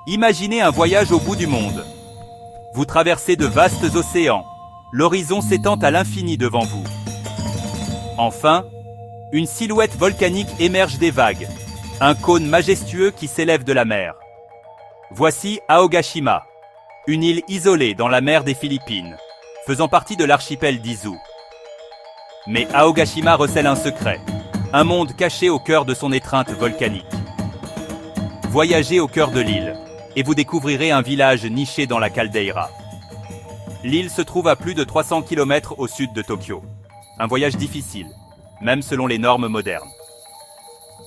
Imaginez un voyage au bout du monde. Vous traversez de vastes océans. L'horizon s'étend à l'infini devant vous. Enfin, une silhouette volcanique émerge des vagues. Un cône majestueux qui s'élève de la mer. Voici Aogashima, une île isolée dans la mer des Philippines, faisant partie de l'archipel d'Izu. Mais Aogashima recèle un secret, un monde caché au cœur de son étreinte volcanique. Voyagez au cœur de l'île, et vous découvrirez un village niché dans la caldeira. L'île se trouve à plus de 300 km au sud de Tokyo. Un voyage difficile, même selon les normes modernes.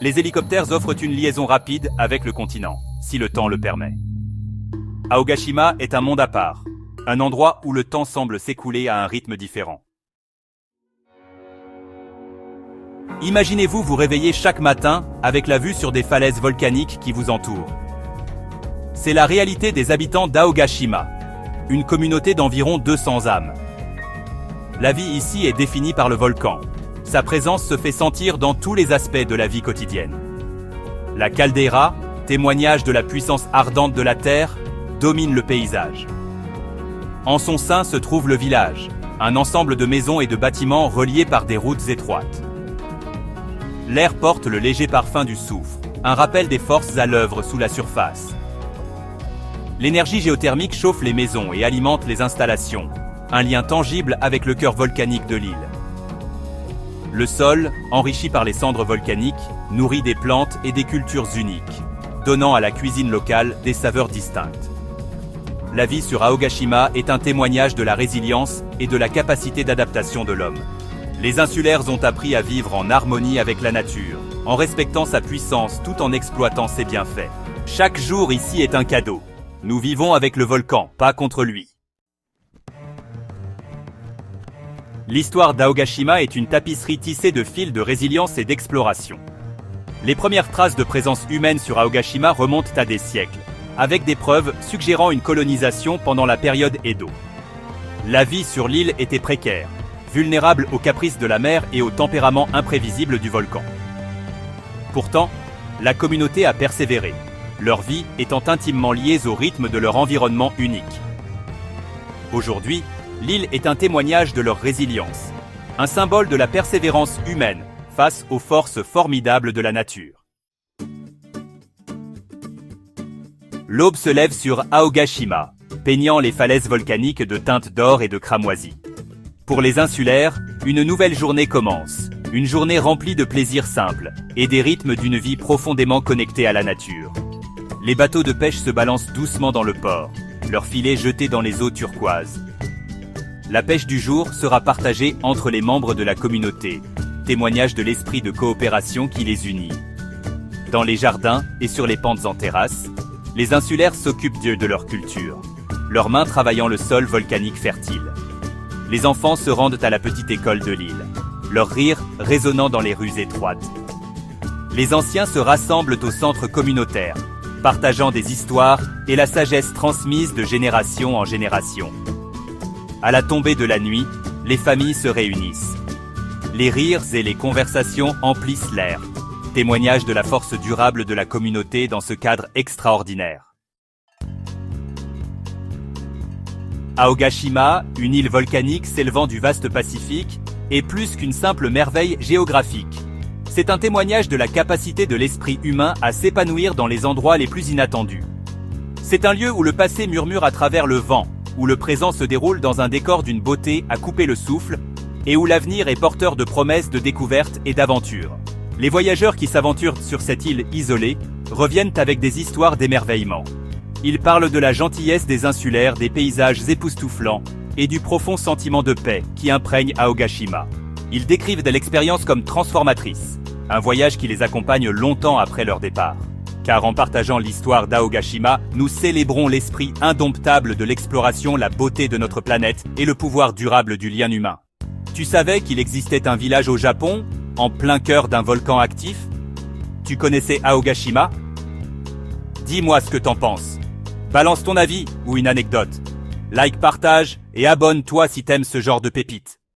Les hélicoptères offrent une liaison rapide avec le continent, si le temps le permet. Aogashima est un monde à part, un endroit où le temps semble s'écouler à un rythme différent. Imaginez-vous vous réveiller chaque matin avec la vue sur des falaises volcaniques qui vous entourent. C'est la réalité des habitants d'Aogashima, une communauté d'environ 200 âmes. La vie ici est définie par le volcan. Sa présence se fait sentir dans tous les aspects de la vie quotidienne. La caldeira, témoignage de la puissance ardente de la terre, domine le paysage. En son sein se trouve le village, un ensemble de maisons et de bâtiments reliés par des routes étroites. L'air porte le léger parfum du soufre, un rappel des forces à l'œuvre sous la surface. L'énergie géothermique chauffe les maisons et alimente les installations, un lien tangible avec le cœur volcanique de l'île. Le sol, enrichi par les cendres volcaniques, nourrit des plantes et des cultures uniques, donnant à la cuisine locale des saveurs distinctes. La vie sur Aogashima est un témoignage de la résilience et de la capacité d'adaptation de l'homme. Les insulaires ont appris à vivre en harmonie avec la nature, en respectant sa puissance tout en exploitant ses bienfaits. Chaque jour ici est un cadeau. Nous vivons avec le volcan, pas contre lui. L'histoire d'Aogashima est une tapisserie tissée de fils de résilience et d'exploration. Les premières traces de présence humaine sur Aogashima remontent à des siècles, avec des preuves suggérant une colonisation pendant la période Edo. La vie sur l'île était précaire, vulnérable aux caprices de la mer et au tempérament imprévisible du volcan. Pourtant, la communauté a persévéré, leur vie étant intimement liée au rythme de leur environnement unique. Aujourd'hui, l'île est un témoignage de leur résilience, un symbole de la persévérance humaine face aux forces formidables de la nature. L'aube se lève sur Aogashima, peignant les falaises volcaniques de teintes d'or et de cramoisi. Pour les insulaires, une nouvelle journée commence, une journée remplie de plaisirs simples et des rythmes d'une vie profondément connectée à la nature. Les bateaux de pêche se balancent doucement dans le port, leurs filets jetés dans les eaux turquoises. La pêche du jour sera partagée entre les membres de la communauté, témoignage de l'esprit de coopération qui les unit. Dans les jardins et sur les pentes en terrasse, les insulaires s'occupent de leur culture, leurs mains travaillant le sol volcanique fertile. Les enfants se rendent à la petite école de l'île, leur rire résonnant dans les rues étroites. Les anciens se rassemblent au centre communautaire, partageant des histoires et la sagesse transmise de génération en génération. À la tombée de la nuit, les familles se réunissent. Les rires et les conversations emplissent l'air, témoignage de la force durable de la communauté dans ce cadre extraordinaire. Aogashima, une île volcanique s'élevant du vaste Pacifique, est plus qu'une simple merveille géographique. C'est un témoignage de la capacité de l'esprit humain à s'épanouir dans les endroits les plus inattendus. C'est un lieu où le passé murmure à travers le vent, où le présent se déroule dans un décor d'une beauté à couper le souffle, et où l'avenir est porteur de promesses de découvertes et d'aventures. Les voyageurs qui s'aventurent sur cette île isolée reviennent avec des histoires d'émerveillement. Ils parlent de la gentillesse des insulaires, des paysages époustouflants et du profond sentiment de paix qui imprègne Aogashima. Ils décrivent de l'expérience comme transformatrice, un voyage qui les accompagne longtemps après leur départ. Car en partageant l'histoire d'Aogashima, nous célébrons l'esprit indomptable de l'exploration, la beauté de notre planète et le pouvoir durable du lien humain. Tu savais qu'il existait un village au Japon, en plein cœur d'un volcan actif? Tu connaissais Aogashima? Dis-moi ce que t'en penses. Balance ton avis ou une anecdote. Like, partage et abonne-toi si t'aimes ce genre de pépites.